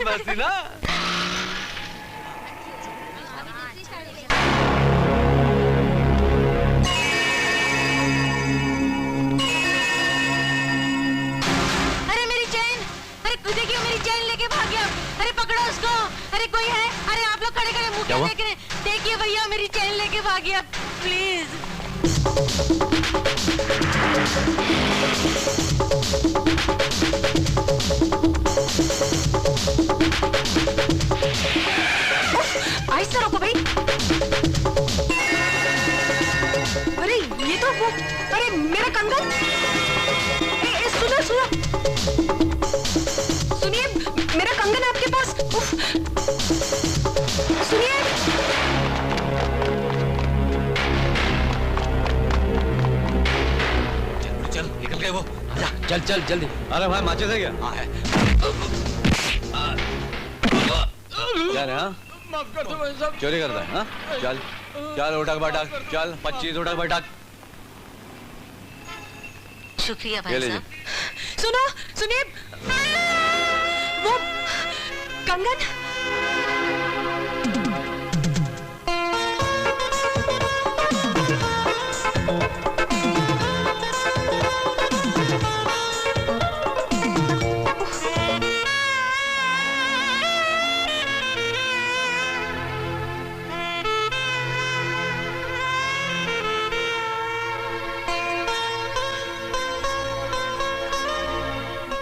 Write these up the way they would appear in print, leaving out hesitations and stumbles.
बैठती ना। अरे मेरी चैन, अरे देखिए मेरी चैन लेके भाग गया। अरे पकड़ो उसको। अरे कोई है? अरे आप लोग खड़े खड़े मुंह क्या देख रहे हैं? देखिए भैया मेरी चैन लेके भाग गया, प्लीज। आहिस्ता रोको भाई। अरे ये तो वो, अरे मेरा कंगन। सुनो सुनो, सुनिए मेरा कंगन आपके पास। सुनिए। चल निकल गए वो। चल चल जल्दी। अरे भाई माचिस है क्या? हाँ है। क्या रे? हाँ माफ कर दो भाई साहब। चोरी करता है? हाँ चल चल उठक बैठक, चल 25 उठक बैठक। शुक्रिया ये भाई लीजिए। साहब। सुनो सुनिए, वो कंगन।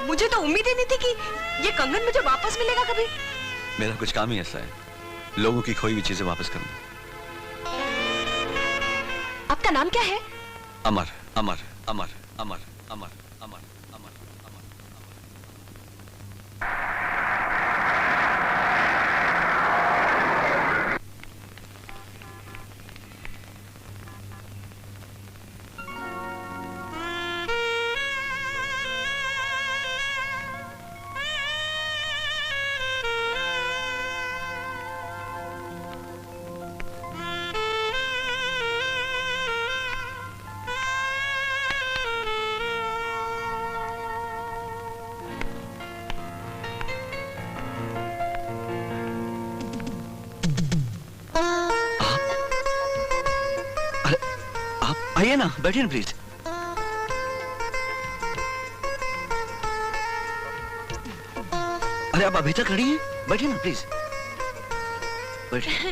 मुझे तो उम्मीद ही नहीं थी कि ये कंगन मुझे वापस मिलेगा कभी। मेरा कुछ काम ही ऐसा है, लोगों की खोई हुई चीजें वापस करना। आपका नाम क्या है? अमर अमर अमर अमर अमर अमर अमर अमर। आइए ना, बैठिए ना प्लीज। अरे आप अभी तक खड़ी हैं? बैठिए ना प्लीज, बैठिए।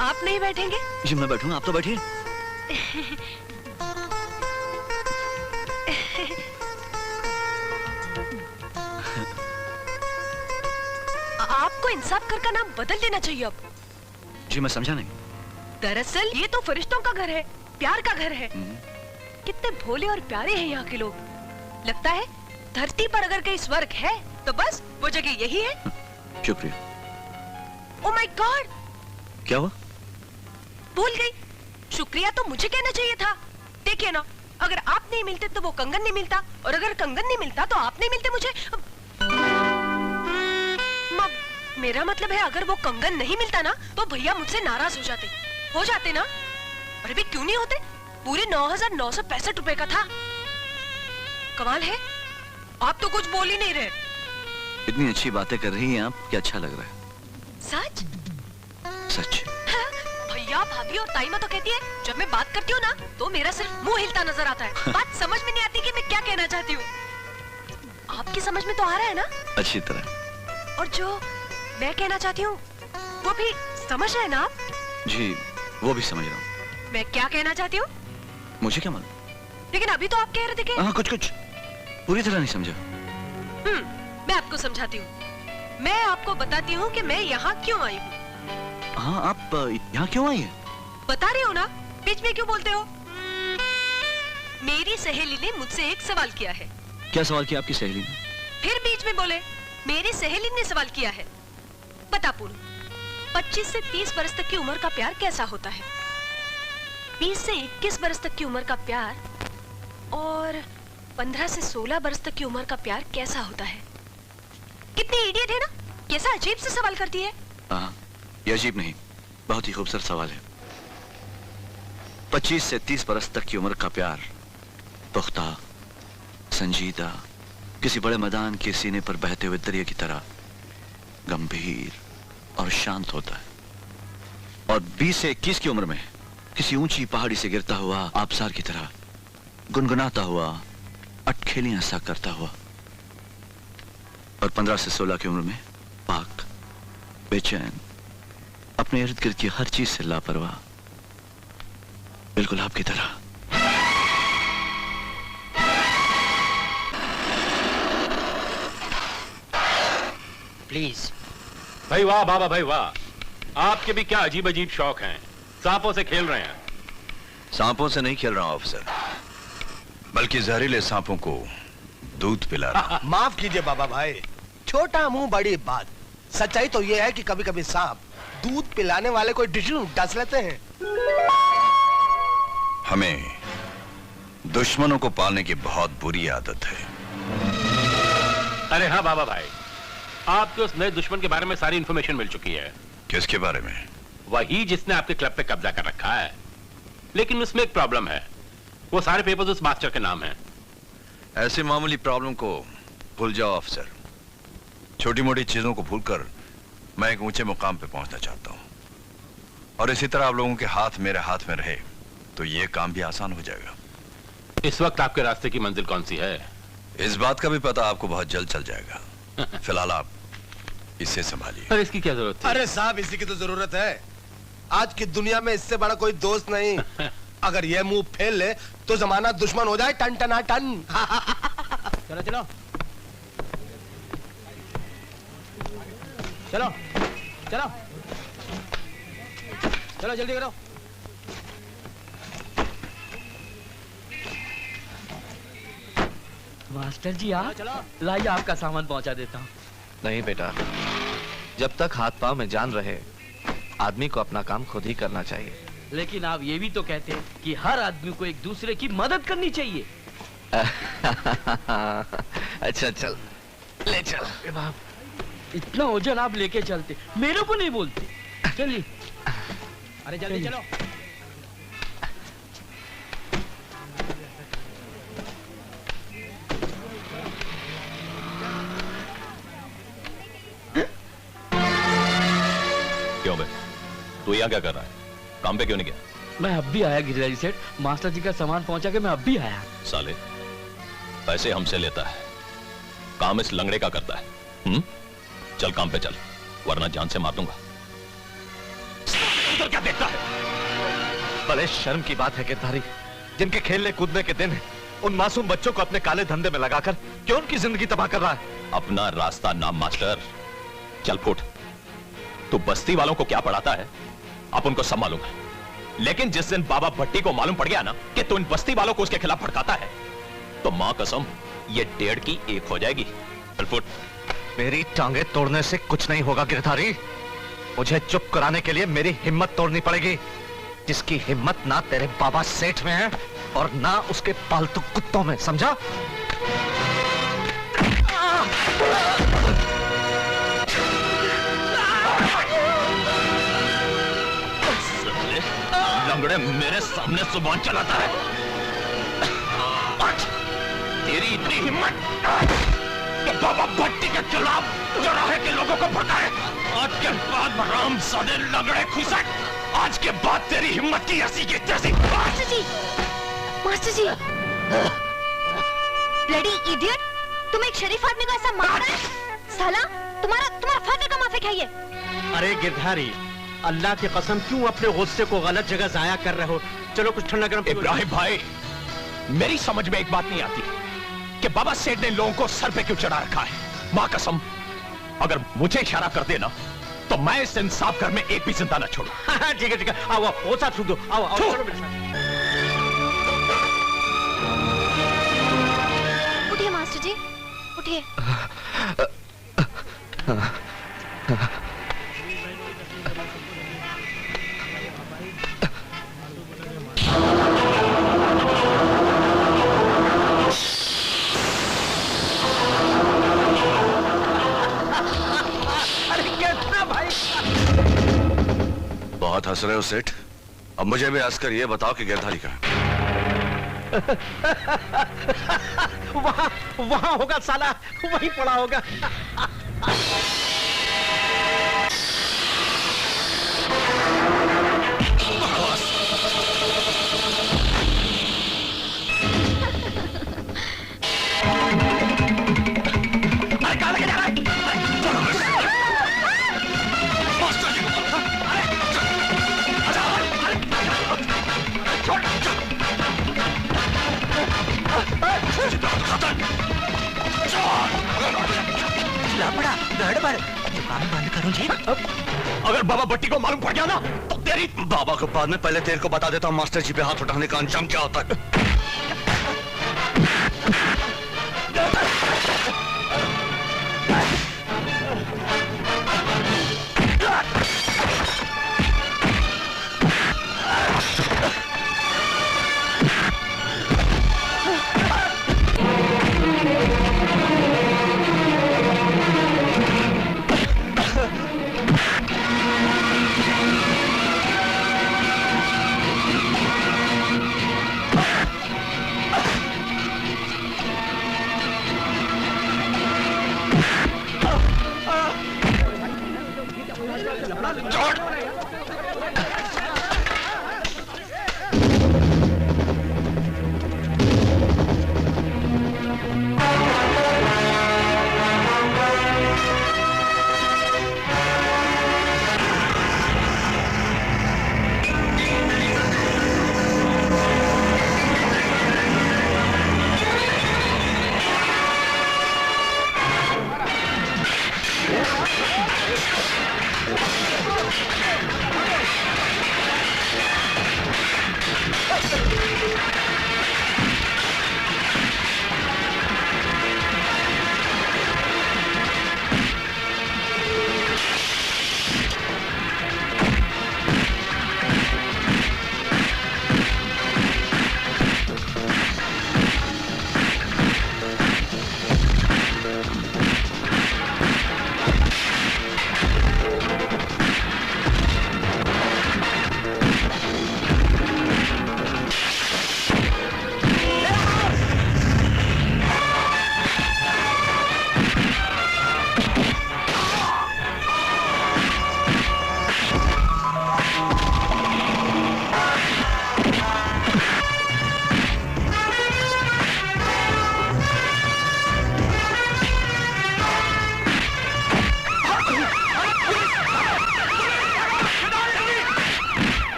आप नहीं बैठेंगे? जी मैं बैठूंगा, आप तो बैठिए। आपको इंसाफ कर का नाम बदल देना चाहिए अब। जी मैं समझा नहीं। दरअसल ये तो फरिश्तों का घर है, प्यार का घर है। कितने भोले और प्यारे हैं यहाँ के लोग। लगता है धरती पर अगर कहीं स्वर्ग है तो बस वो जगह यही है। शुक्रिया। ओह माय गॉड, क्या हुआ? भूल गई। शुक्रिया तो मुझे कहना चाहिए था। देखिए ना, अगर आप नहीं मिलते तो वो कंगन नहीं मिलता, और अगर कंगन नहीं मिलता तो आप नहीं मिलते मुझे। मेरा मतलब है अगर वो कंगन नहीं मिलता ना तो भैया मुझसे नाराज हो जाते ना। अरे भी क्यों नहीं होते? पूरे 9,965 रुपए का था। कमाल है, आप तो कुछ बोल ही नहीं रहे। इतनी अच्छी बातें कर रही हैं आप, क्या अच्छा लग रहा है। सच? सच। भैया भाभी और ताई माँ तो कहती है जब मैं बात करती हूँ ना तो मेरा सिर्फ मुंह हिलता नजर आता है। बात समझ में नहीं आती कि मैं क्या कहना चाहती हूँ। आपकी समझ में तो आ रहा है ना? अच्छी तरह। और जो मैं कहना चाहती हूँ वो भी समझ रहे हैं ना आप? जी वो भी समझ रहा हूँ। मैं क्या कहना चाहती हूँ मुझे क्या मालूम? लेकिन अभी तो आप कह रहे थे कि हाँ कुछ पूरी तरह नहीं समझा। मैं आपको समझाती हूँ। मैं आपको बताती हूँ कि मैं यहाँ क्यों आई हूँ। हाँ आप यहाँ क्यों आई हैं? बता रही हो ना, बीच में क्यों बोलते हो? मेरी सहेली ने मुझसे एक सवाल किया है। क्या सवाल किया आपकी सहेली ने? फिर बीच में बोले। मेरी सहेली ने सवाल किया है, बता पूनम, 25 से 30 बरस तक की उम्र का प्यार कैसा होता है? 20 से 21 बरस तक की उम्र का प्यार और 15 से 16 बरस तक की उम्र का प्यार कैसा होता है? कितनी इडियट है ना, कैसा अजीब से सवाल करती है। हाँ ये अजीब नहीं, बहुत ही खूबसूरत सवाल है। 25 से 30 बरस तक की उम्र का प्यार पुख्ता, संजीदा, किसी बड़े मैदान के सीने पर बहते हुए दरिया की तरह गंभीर और शांत होता है। और 20 से 21 की उम्र में किसी ऊंची पहाड़ी से गिरता हुआ आबशार की तरह गुनगुनाता हुआ अटखेलियां सा करता हुआ। और 15 से 16 की उम्र में पाक, बेचैन, अपने इर्द गिर्द की हर चीज से लापरवाह, बिल्कुल आपकी तरह। प्लीज। भाई वाह बाबा, भाई वाह, आपके भी क्या अजीब अजीब शौक हैं। सांपों से खेल रहे हैं। सांपों से नहीं खेल रहा हूं ऑफिसर, बल्कि जहरीले सांपों को दूध पिला रहा हूं। माफ कीजिए बाबा भाई, छोटा मुंह बड़ी बात। सच्चाई तो यह है कि कभी कभी सांप दूध पिलाने वाले कोई डिशू डस लेते हैं। हमें दुश्मनों को पालने की बहुत बुरी आदत है। अरे हाँ बाबा भाई, आपके उस नए दुश्मन के बारे में सारी इंफॉर्मेशन मिल चुकी है। किसके बारे में? वही जिसने आपके क्लब पे कब्जा कर रखा है। लेकिन उसमें एक प्रॉब्लम है, वो सारे पेपर्स उस मास्टर के नाम हैं। ऐसे मामूली प्रॉब्लम को भूल जाओ ऑफिसर। छोटी मोटी चीजों को भूलकर मैं एक ऊंचे मुकाम पे पहुंचना चाहता हूं, और इसी तरह आप लोगों के हाथ मेरे हाथ में रहे तो ये काम भी आसान हो जाएगा। इस वक्त आपके रास्ते की मंजिल कौन सी है? इस बात का भी पता आपको बहुत जल्द चल जाएगा। फिलहाल आप इसे संभालिए। अरे इसकी क्या जरूरत थी? अरे साहब, इसी की तो जरूरत है। आज की दुनिया में इससे बड़ा कोई दोस्त नहीं। अगर ये मुंह फेल ले तो जमाना दुश्मन हो जाए टन टना टन। चलो चलो चलो चलो चलो, जल्दी करो। मास्टर जी आप चलो। लाइए, आपका सामान पहुंचा देता हूँ। नहीं बेटा, जब तक हाथ पांव में जान रहे आदमी को अपना काम खुद ही करना चाहिए। लेकिन आप ये भी तो कहते हैं कि हर आदमी को एक दूसरे की मदद करनी चाहिए। अच्छा चल, ले चल। अरे बाप, इतना वजन आप लेके चलते, मेरे को नहीं बोलते। चलिए। अरे जल्दी चलो। क्यों बे, तू यहाँ क्या कर रहा है? काम पे क्यों नहीं गया? मैं अब भी आया गिरिराज सेठ, मास्टर जी का सामान पहुंचा के मैं अब भी आया। साले, पैसे हमसे लेता है, काम इस लंगड़े का करता है। चल काम पे चल, वरना जान से मार दूंगा। क्या देखता है? बड़े शर्म की बात है गिरधारी, जिनके खेलने कूदने के दिन हैं, उन मासूम बच्चों को अपने काले धंधे में लगाकर क्यों उनकी जिंदगी तबाह कर रहा है? अपना रास्ता नाम मास्टर, चल फुट। तू बस्ती वालों को क्या पढ़ाता है अब उनको सब मालूम है। लेकिन जिस दिन बाबा भट्टी को मालूम पड़ गया ना कि तू इन बस्ती वालों को उसके खिलाफ भड़काता है, तो मां कसम ये 1.5 की 1 हो जाएगी। चल फुट। मेरी टांगे तोड़ने से कुछ नहीं होगा गिरधारी, मुझे चुप कराने के लिए मेरी हिम्मत तोड़नी पड़ेगी, जिसकी हिम्मत ना तेरे बाबा सेठ में है और ना उसके पालतू कुत्तों में, समझा? लंगड़े मेरे सामने जुबान चलाता है। आज तेरी इतनी हिम्मत कि बाबा भट्टी के खिलाफ चौराहे के लोगों को भड़काए। आज के बाद हरामजादे लंगड़े खुसट, आज के बाद तेरी हिम्मत की ऐसी की तैसी। मास्टर जी, मास्टर जी, ब्लडी इडियट, तुम एक शरीफ आदमी को ऐसा मार रहे हैं? साला, तुम्हारा फादर का माफिक है ये। अरे गिरधारी, अल्लाह की कसम क्यों अपने गुस्से को गलत जगह जाया कर रहे हो? चलो कुछ ठंडा गरम। इब्राहिम भाई, मेरी समझ में एक बात नहीं आती कि बाबा सेठ ने लोगों को सर पे क्यों चढ़ा रखा है। मां कसम, अगर मुझे इशारा कर देना तो मैं इस इंसाफ घर में एक भी जिंदा न छोड़ू। ठीक है ठीक है, आओ आओ, वो साथ दो, आओ आओ, चलो मेरे साथ। उठिए मास्टर जी, उठिए। बहुत हंस रहे हो सेठ, अब मुझे भी हंसकर ये बताओ कि गिरधारी कहाँ है? वाह, वहां होगा साला, वहीं पड़ा होगा। लापड़ा गड़बड़, दुकान बंद करो जी। अगर बाबा भट्टी को मालूम पड़ गया ना तो तेरी बाबा को बाद में, पहले तेरे को बता देता हूँ मास्टर जी पे हाथ उठाने का अंजाम क्या होता है।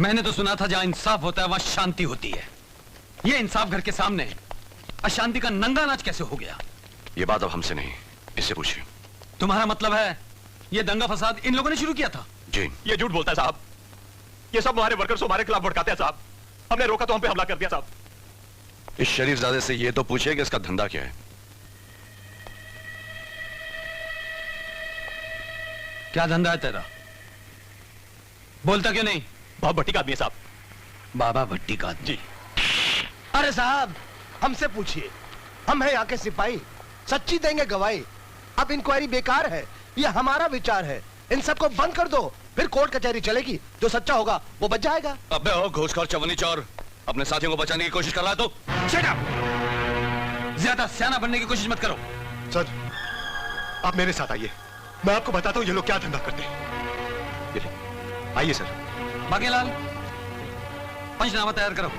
मैंने तो सुना था जहां इंसाफ होता है वहां शांति होती है। ये इंसाफ घर के सामने अशांति का नंगा नाच कैसे हो गया? ये बात अब हमसे नहीं, इससे पूछिए। तुम्हारा मतलब है ये दंगा फसाद इन लोगों ने शुरू किया था? जी। ये झूठ बोलता है साहब। ये सब हमारे वर्कर्स हमारे खिलाफ भड़काते हैं साहब। हमने रोका तो हम पे हमला कर दिया साहब। इस शरीफजादे से ये तो पूछिए कि इसका धंधा क्या है। क्या धंधा है तेरा? बोलता क्यों नहीं? बाबा भट्टी का आदमी है साहब। बाबा भट्टी का जी। अरे साहब हमसे पूछिए, हम हैं यहाँ के सिपाही, सच्ची देंगे गवाही। अब इंक्वायरी बेकार है, ये हमारा विचार है। इन सबको बंद कर दो, फिर कोर्ट कचहरी चलेगी। जो सच्चा होगा वो बच जाएगा। अबे ओ घोषखोर चवन्नी चोर, अपने साथियों को बचाने की कोशिश कर रहा है तो शट अप! ज्यादा सियाना बनने की कोशिश मत करो। सर आप मेरे साथ आइए, मैं आपको बताता हूँ ये लोग क्या धंधा करते हैं। आइए सर। बागेलाल, पंचनामा तैयार करो।